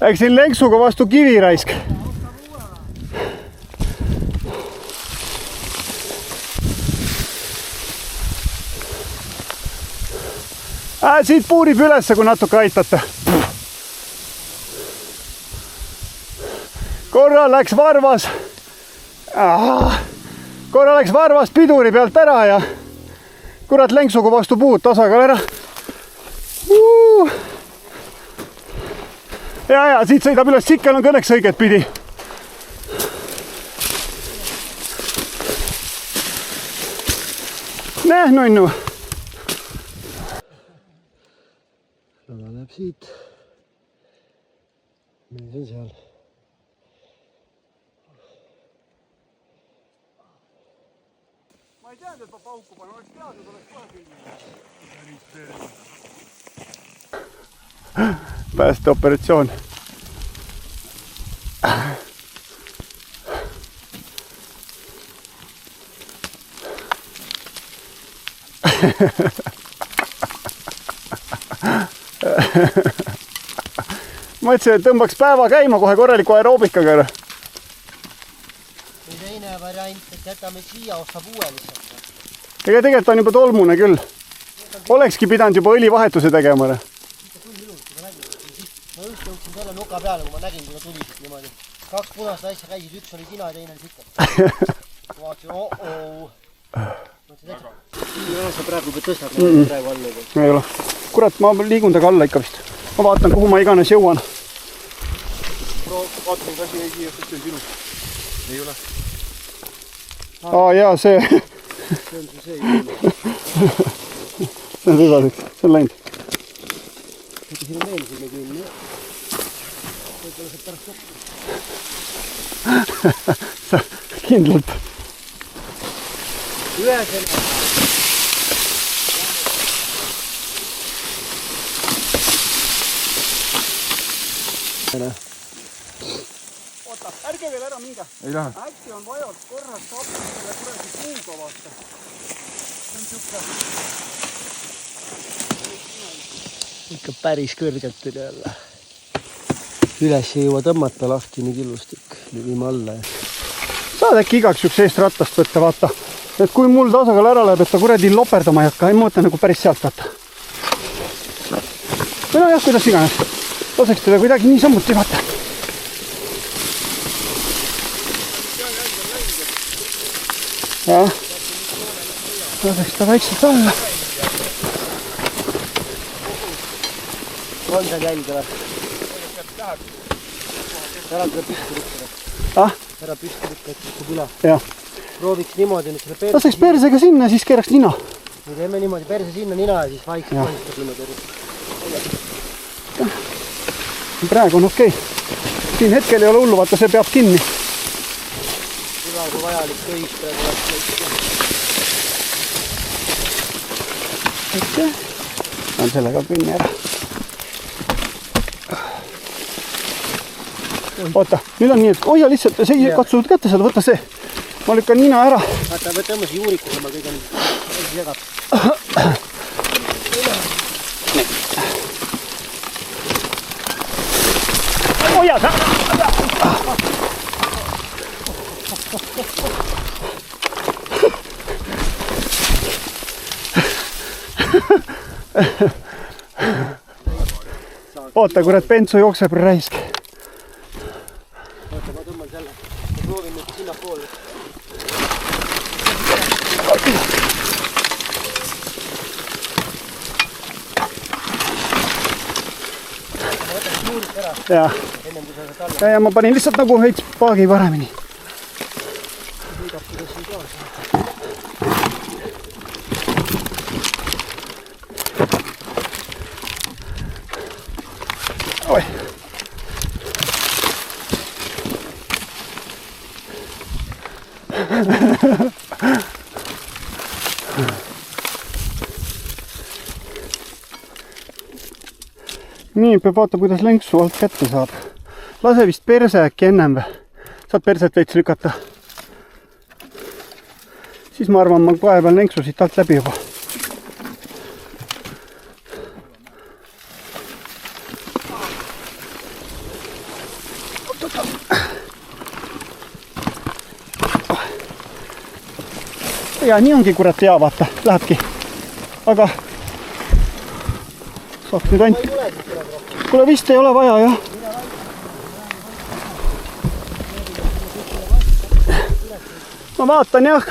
Läksin lenksuga vastu kivi raisk. Siit puurib ülesse, kui natuke aitate. Korra läks varvas piduri pealt ära ja kurat lenksuga vastu puud tasakaal ära. Ja siit sõidab üles, sikkel on kõneks õiget pidi. Nunnu. Rada läheb siit. Mees on seal. Ma ei teadnud, et ma pauku panen, oleks teadnud, oleks kohe pildi. Päästeoperatsioon. Mõtlesin, et tõmbaks päeva käima kohe korraliku aeroobikaga. Või teine variant, et jätame siia, ostab uue lihtsalt. Ega tegelikult on juba tolmune küll. Olekski pidanud juba õlivahetuse tegema. Ma just jõudsin selle nuka peale, kui ma nägin, kui ta tuli siit niimoodi. 2 punast asja käisid, üks oli tina ja teine oli sikkel. Ma vaatasin, Ei ole sa praegu tõstad, praegu all juba. Ei ole. Kurat, ma liigun taga alla ikka vist. Ma vaatan, kuhu ma iganes jõuan. Vaatan, kas ei siia sinu. Ei ole. Jaa, see. See on see juhul. See on rüvaseks. See on läinud. Äkki siin on veel sinna kinni. Võib-olla saab pärast kokku. Kindlalt. Ühesena. Oota, ärge veel ära minge. Ei lähe. Äkki on vaja korras saada selle kuradi puuga vaata. See on siuke. Ikka päris kõrgelt tuli jälle. Üles ei jõua tõmmata lahti nii killustik. Lülime alla. Saad äkki igaks üks eest rattast võtta, vaata. Et kui mul tasakaal ära läheb, et ta kuradi loperdama ei hakka, ei mõõta nagu päris sealt vaata. Või no jah, kuidas iganes. Laseks teda kuidagi nii sammuti vaata. Jah. Laseks ta vaikselt alla. On seal jälge või? Ära püsti rükkada. Ära püsti rükkada, et kukub üle. Jah. Prooviks niimoodi nüüd selle perse. Laseks persega sinna, siis keeraks nina. Me teeme niimoodi perse sinna nina ja siis vaikselt vahistab niimoodi. Praegu on okei. Siin hetkel ei ole hullu, vaata see peab kinni. Iga kui vajalik köis praegu läks lõikki. On sellega kinni ära. Oota, nüüd on nii, et hoia lihtsalt, see katsunud kätte saada, võta see. Ma lükkan nina ära. Vaata, võtame see juuriku, ma kõige jagab. Hoia sa! Oota, kurat, Pentsu jookseb raisk. Oota, ma tõmban selle. Ma proovin nüüd sinna poole. Ma võtan juurik ära. Ja ma panin lihtsalt nagu veits paagi paremini. Võidab kuidas siin kaasa. Oi. Nii, peab vaata, kuidas lenksu alt kätte saab. Lase vist perse äkki ennem või? Saad perset veits lükata. Siis ma arvan, ma kohe pean lenksu siit alt läbi juba. ja nii ongi kurat hea, vaata, lähebki. Aga saaks nüüd ainult... Kuule, vist ei ole vaja, jah. Ma vaatan, jah.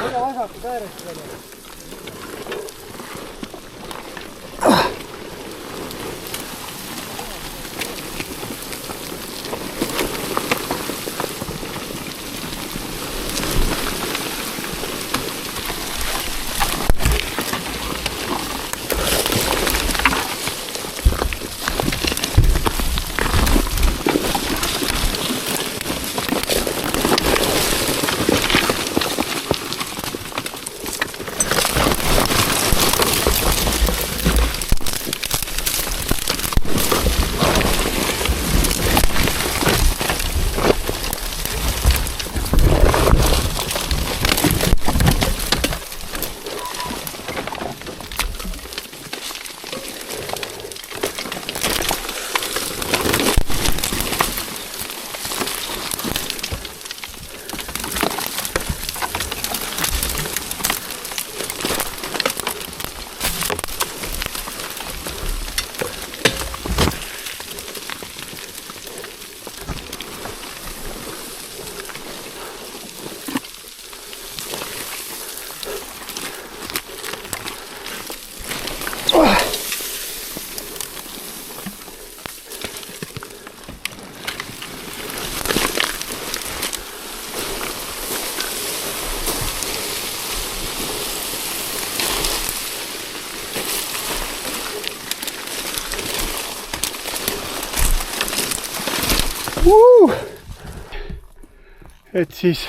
Et siis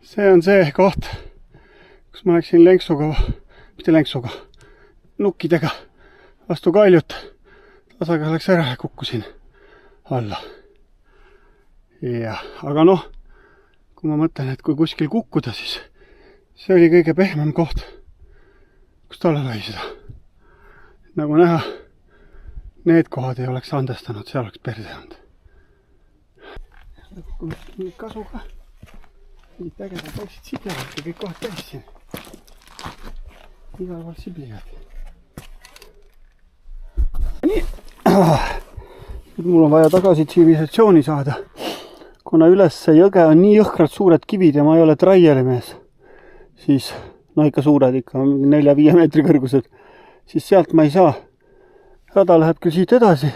see on see koht, kus ma läksin lenksuga, mitte lenksuga, nukkidega vastu kaljut. Tasaga läks ära ja kukkusin alla. Ja, aga noh, kui ma mõtlen, et kui kuskil kukkuda, siis see oli kõige pehmem koht, kus talle lõi seda. Nagu näha, need kohad ei oleks andestanud, see oleks perse olnud. Mingit kasu ka. Mingit ägedad väiksid siblad ja kõik kohad täis siin. Igal pool siblivad. Nii. Nüüd mul on vaja tagasi tsivilisatsiooni saada. Kuna üles jõge on nii jõhkralt suured kivid ja ma ei ole traierimees, siis, no ikka suured, ikka 4-5 meetri kõrgused, siis sealt ma ei saa. Rada läheb küll siit edasi.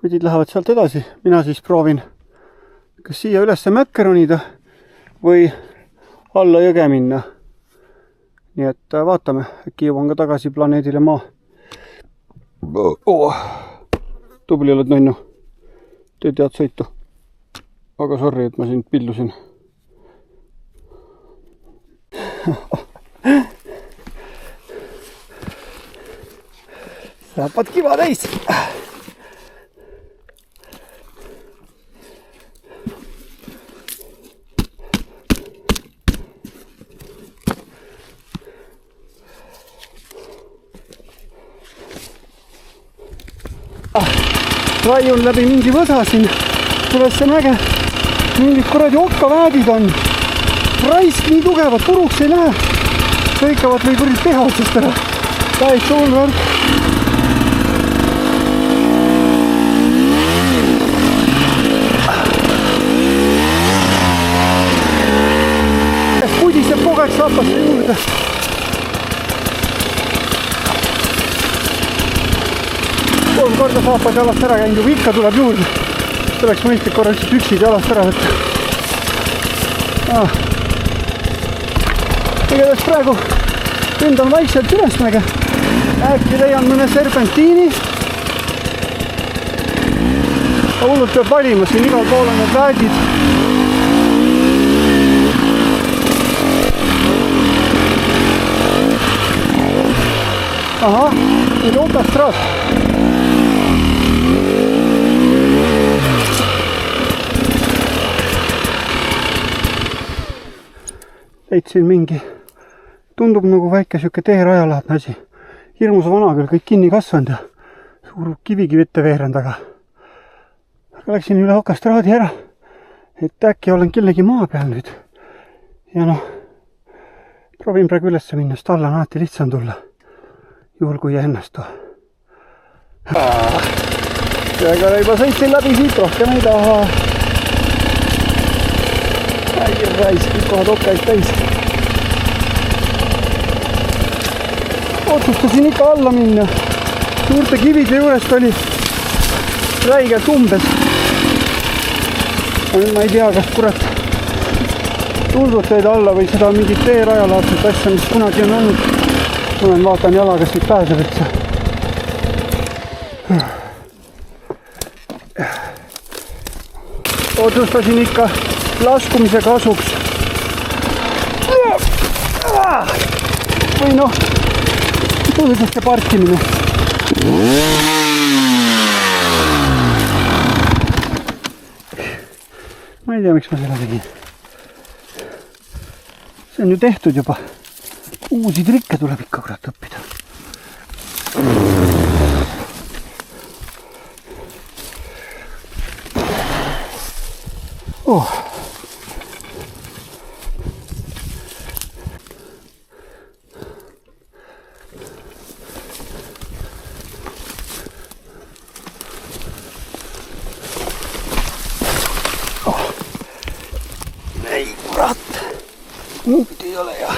Kudid lähevad sealt edasi. Mina siis proovin kas siia ülesse mäkke ronida või alla jõge minna. Nii et vaatame, äkki jõuan ka tagasi planeedile Maa. Tubli oled, nonnu. Teed head sõitu. Aga sorry, et ma sind pillusin. Saapad kiva täis. Raiun läbi mingi võsa siin ülesse mäge. Mingid kuradi okkaväädid on. Raisk nii tugevad, puruks ei lähe. Lõikavad või kuradi peha otsast ära. Täitsa hull värk. Pudiseb kogu aeg saapasse juurde. Kolm korda saapad jalast ära käinud, kui ikka tuleb juurde. See oleks mõistlik korra lihtsalt püksid jalast ära võtta. Igatahes praegu ründan vaikselt ülesmäge. Äkki leian mõne serpentiini. Hullult peab valima, siin igal pool on need väedid. Ahah, nüüd autostraat. Leidsin mingi, tundub nagu väike siuke teerajalaadne asi. Hirmus vana küll, kõik kinni kasvanud ja suur kivigi vette veerend, aga läksin üle okastraadi ära, et äkki olen kellegi maa peal nüüd. Ja noh, proovin praegu ülesse minna, sest alla on alati lihtsam tulla. Juhul kui ei õnnestu. Seega juba sõitsin läbi siit, rohkem ei taha. Raisk, kohad okaid täis. Otsustasin ikka alla minna. Suurte kivide juurest oli räigelt umbes. Ma ei tea, kas kurat tulduteid alla või seda mingit teerajalaadset asja, mis kunagi on olnud. Tulen vaatan jala, kas siit pääseb üldse. Otsustasin ikka laskumise kasuks. Või noh, tulduste parkimine. Ma ei tea, miks ma seda tegin. See on ju tehtud juba. Uusi trikke tuleb ikka kurat õppida. Oh. Ei kurat. Muud ei ole ja.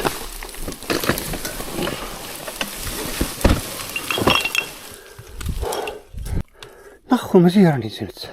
Nahku ma siia ronisin üldse.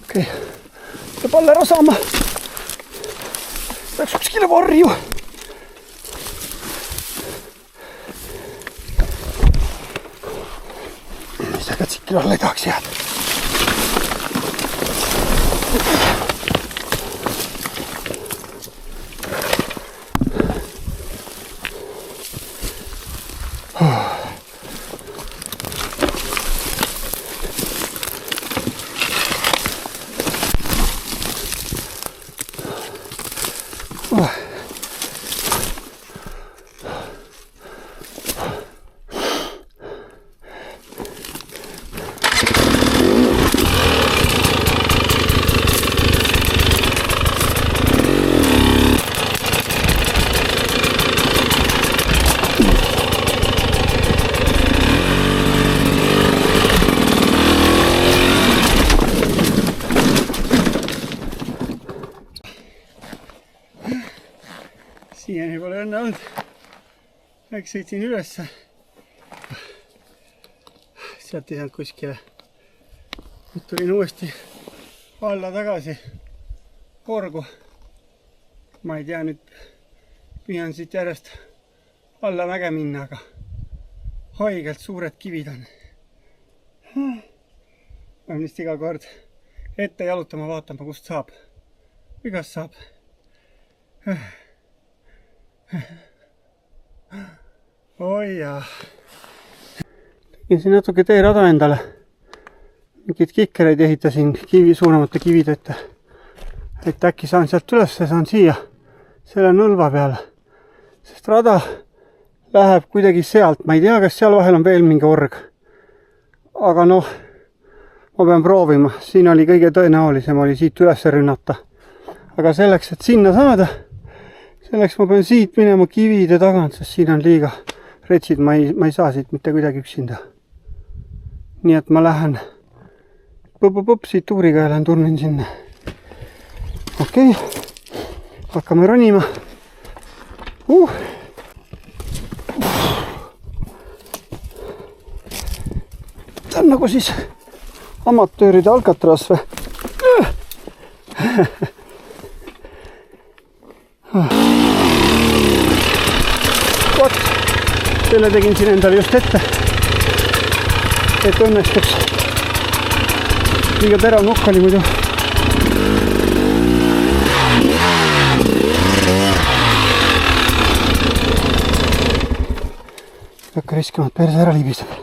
Okei, peab alla ära saama. Peaks ükskile varju. Mis aga tsikil alla ei tahaks jääda. Siiani pole õnne olnud. Äkki sõitsin ülesse. Sealt ei saanud kuskile. Nüüd tulin uuesti alla tagasi korgu. Ma ei tea, nüüd püüan siit järjest alla mäge minna, aga haigelt suured kivid on. Pean vist iga kord ette jalutama vaatama, kust saab. Või kas saab. Oi jaa. Tegin siin natuke teerada endale. Mingid kikkereid ehitasin suuremate kivide ette. Et äkki saan sealt üles ja saan siia selle nõlva peale. Sest rada läheb kuidagi sealt. Ma ei tea, kas seal vahel on veel mingi org. aga noh, ma pean proovima. Siin oli kõige tõenäolisem oli siit üles rünnata. Aga selleks, et sinna saada, selleks ma pean siit minema kivide tagant, sest siin on liiga retsid. Ma ei saa siit mitte kuidagi üksinda. Nii et ma lähen siit tuuriga ja lähen turnin sinna. Okei. Hakkame ronima. See on nagu siis amatööride Alcatraz või? Vot, selle tegin siin endale just ette, et õnnestuks. Liiga terav nukk oli muidu. Hakka riskima, et perse ära libiseb.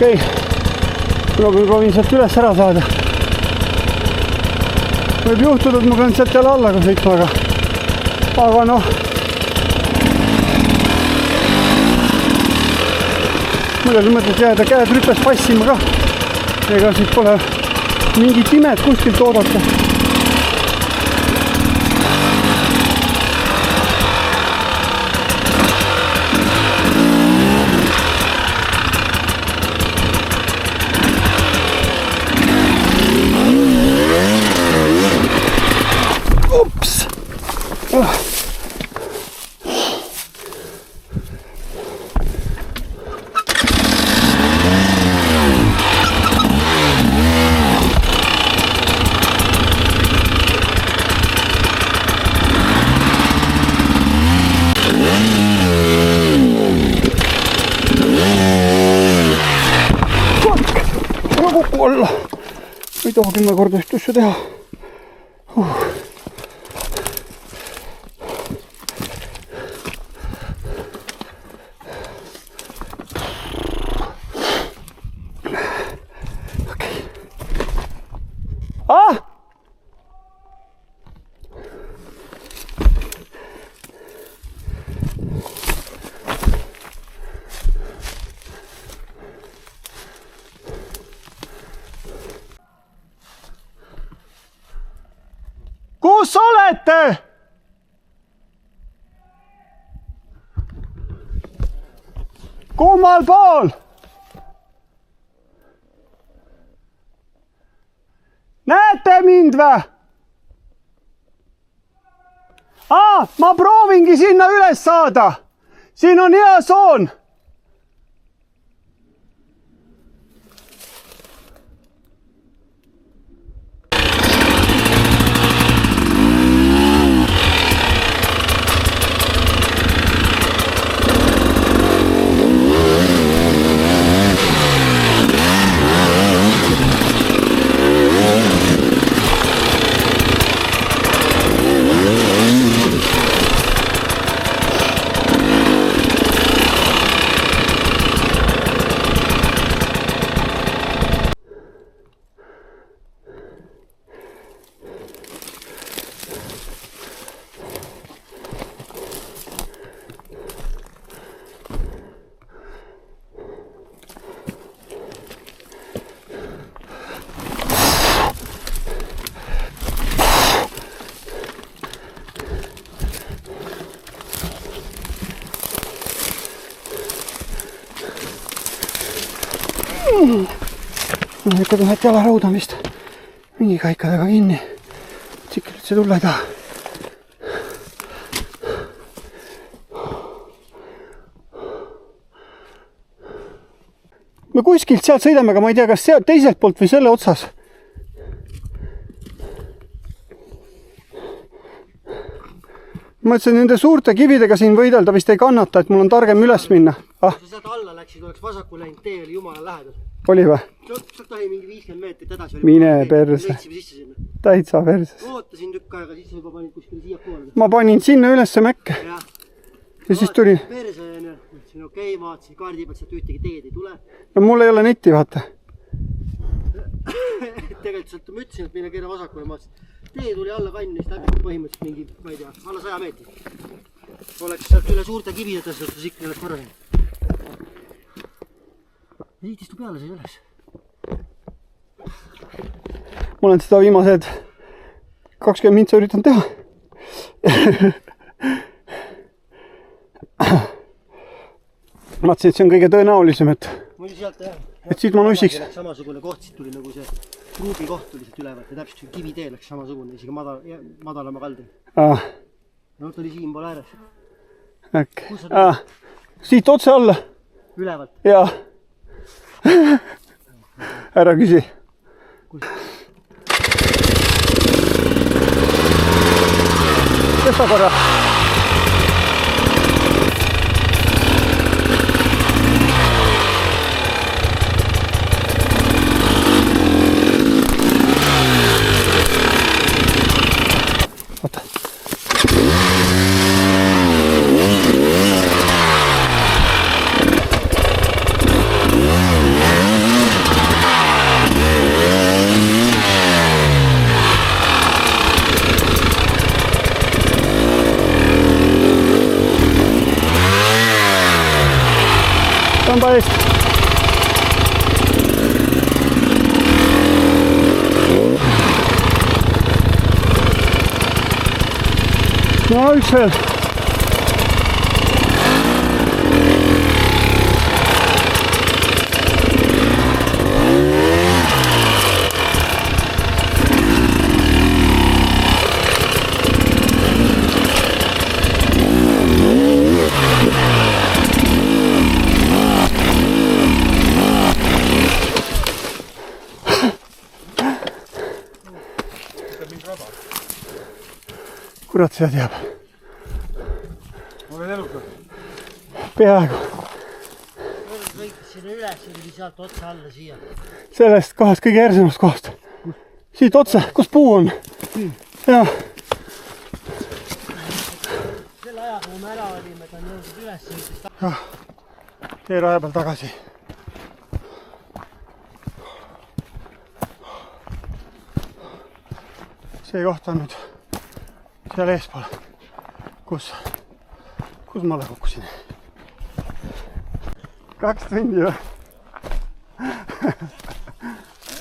Okei, ma proovin sealt üles ära saada. Võib juhtuda, et ma pean sealt jälle alla ka sõitma, aga noh. Mul oli mõttes jääda käed rüpes passima ka. Ega siit pole mingit imet kuskilt oodata. Olla. Ei tohi 10 korda üht asja teha. Okei. Kus olete? Kummal pool? Näete mind vä? Ma proovingi sinna üles saada. Siin on hea soon. Ikka tuhat jalarauda on vist mingi kaikadega kinni. Tsikkel üldse tulla ei taha. Me kuskilt sealt sõidame, aga ma ei tea, kas sealt teiselt poolt või selle otsas. Ma mõtlesin, nende suurte kividega siin võidelda vist ei kannata, et mul on targem üles minna. Kui sa sealt alla läksid, oleks vasakul läinud, tee oli jumala lähedal. Oli või? Sealt tohi mingi 50 meetrit edasi. Mine perse. Täitsa perses. Ootasin tükk aega, siis juba panid kuskil siia poole. Ma panin sinna ülesse mäkke. Ja siis tuli. Perse on ju, mõtlesin okei, vaatasin kaardi pealt, sealt ühtegi teed ei tule. No mul ei ole netti, vaata. Tegelikult sealt ma ütlesin, et meile keera vasakule, ma vaatasin. Tee tuli alla kannist läbi põhimõtteliselt mingi, ma ei tea, alla 100 meetrit. Oleks sealt üle suurte kivideta, siis ikka oleks korra. Siit istu peale sai üles. Ma olen seda viimased 20 mintsa üritanud teha. Mõtlesin, et see on kõige tõenäolisem, et siit ma nussiks. Samasugune koht, siit tuli nagu see kruubi koht tuli sealt ülevalt ja täpselt kivitee läks samasugune, isegi madalama kaldu. No ta oli siin pool ääres. Äkki. Siit otse alla. Ülevalt? Jaa. Ära küsi. Kesta korra. Oota. Tõmba eest. No üks veel. Kurat seda teab. Olen eluga. Peaaegu. Võitis sinna üles, oli sealt otsa alla siia. Sellest kohast kõige järsemast kohast. Siit otsa, kus puu on. Jaa. Selle aja, kui me ära olime, ta on jõudnud üles. Teeraja peal tagasi. See koht on nüüd seal eespool, kus ma alla kukkusin. 2 tundi või?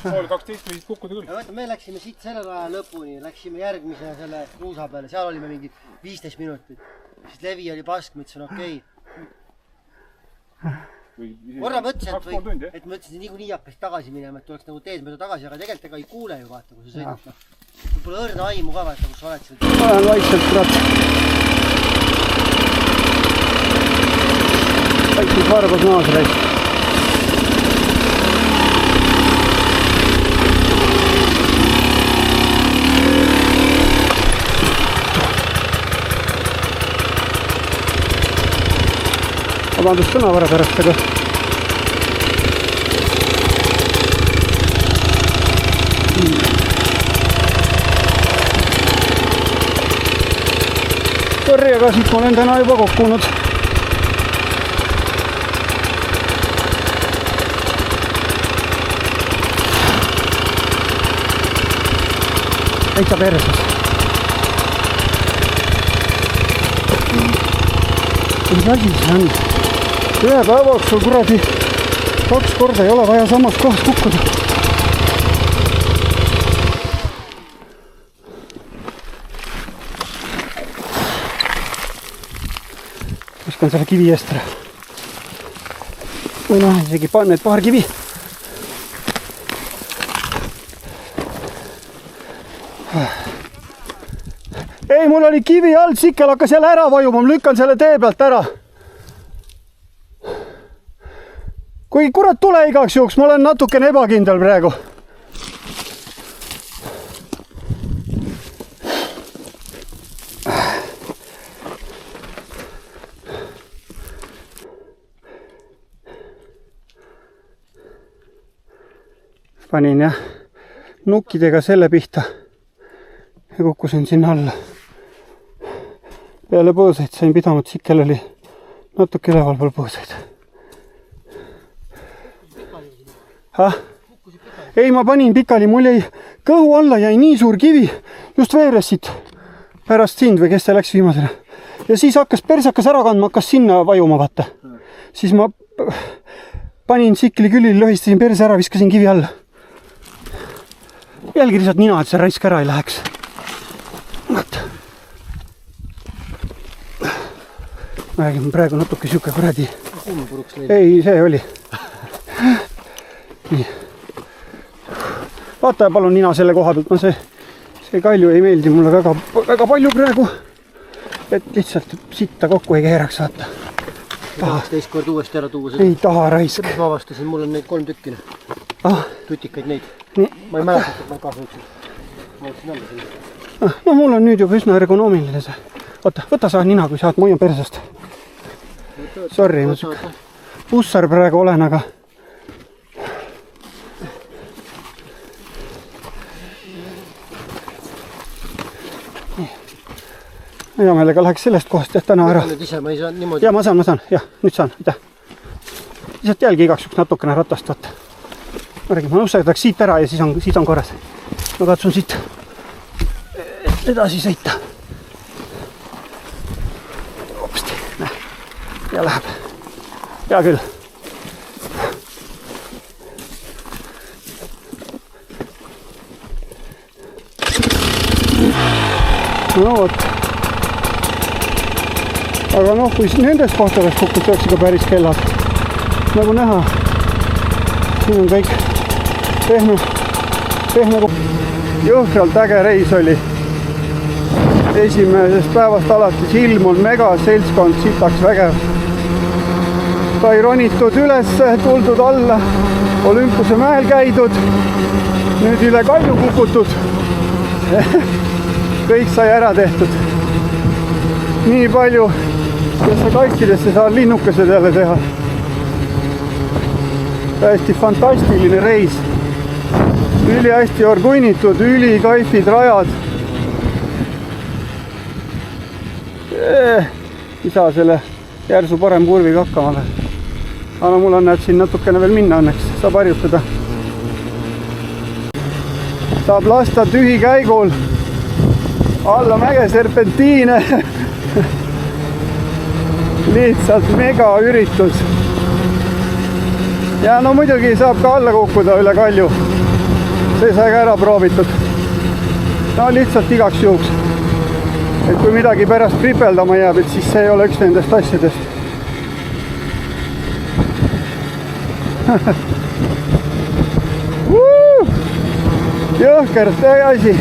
Pool 12 võisid kukkuda küll. Me läksime siit selle raja lõpuni, läksime järgmise selle kruusa peale, seal olime mingi 15 minutit. Siis levi oli pask, ma ütlesin okei. Korra mõtlesin, et ma ütlesin, niikuinii hakkas tagasi minema, et tuleks nagu teed mööda tagasi, aga tegelikult ega ei kuule ju vaata, kui sa sõidad. Pole õrna aimu ka vaata, kus sa oled seal. Olen vaikselt, kurat. Vaikselt varbas maas reis. Vabandust sõnavara pärast, aga sorry, aga siit ma olen täna juba kokkunud. Täitsa perses. Mis asi see on? Ühe päevaks sul kuradi 2 korda ei ole vaja samas kohas kukkuda. Viskan selle kivi eest ära. Või noh, isegi need paar kivi. Ei, mul oli kivi all, sikkel hakkas jälle ära vajuma, ma lükkan selle tee pealt ära. Kui kurat tule igaks juhuks, ma olen natukene ebakindel praegu. panin jah nukkidega selle pihta ja kukkusin sinna alla. Peale põõsaid sain pidama, et sikkel oli natuke üleval pool põõsaid. Ei, ma panin pikali, mul jäi kõhu alla, jäi nii suur kivi, just veeres siit pärast sind või kes see läks viimasena. Ja siis perse hakkas ära kandma, hakkas sinna vajuma vaata. Siis ma panin sikli külil, lõhistasin perse ära, viskasin kivi alla. Jälgi lihtsalt nina, et see raisk ära ei läheks. Vaata. Ma räägin praegu natuke siuke kuradi. Ei, see oli. Nii. Vaata palun nina selle koha pealt, see kalju ei meeldi mulle väga palju praegu, et lihtsalt sitta kokku ei keeraks, vaata. Tahaks teist kord uuesti ära tuua seda. Ei taha raisk. Ma avastasin, mul on neid 3 tükki. Tutikaid neid. Nii. Ma ei mäleta, et ma kaasa võtsin. Ma võtsin alla selle. No mul on nüüd juba üsna ergonoomiline see. Oota, võta sa nina, kui saad muidu persest. Sorry, ma bussar praegu olen, aga hea meelega läheks sellest kohast täna ära. Nüüd ise ma ei saa niimoodi. Ja ma saan, jah, nüüd saan, aitäh. Lihtsalt jälgi igaks juks natukene ratast, vaata. Ma räägin, ma nõussetaks siit ära ja siis on korras. Ma katsun siit edasi sõita. Hopsti, näe. Ja läheb. Hea küll. No vot. Aga noh, kui nendes kohtades kukutakse ka päris kellad, nagu näha, siin on kõik pehme. Jõhkralt äge reis oli. Esimesest päevast alates ilm on mega seltskond, sitaks vägev. Sai ronitud üles, tuldud alla, Olümpuse mäel käidud, nüüd üle kalju kukutud. Kõik sai ära tehtud. Nii palju, kes kalkidesse saad linnukesed jälle teha. Täiesti fantastiline reis. Üli hästi orgunnitud, üli kaifid rajad. Ei saa selle järsu parem kurviga hakkama veel. Aga mul on näed siin natukene veel minna õnneks, saab harjutada. Saab lasta tühi käigul alla mäge serpentiine. Lihtsalt mega üritus. Ja no muidugi saab ka alla kukkuda üle kalju. See sai ka ära proovitud. No lihtsalt igaks juhuks. Et kui midagi pärast kripeldama jääb, et siis see ei ole üks nendest asjadest. Jõhker asi.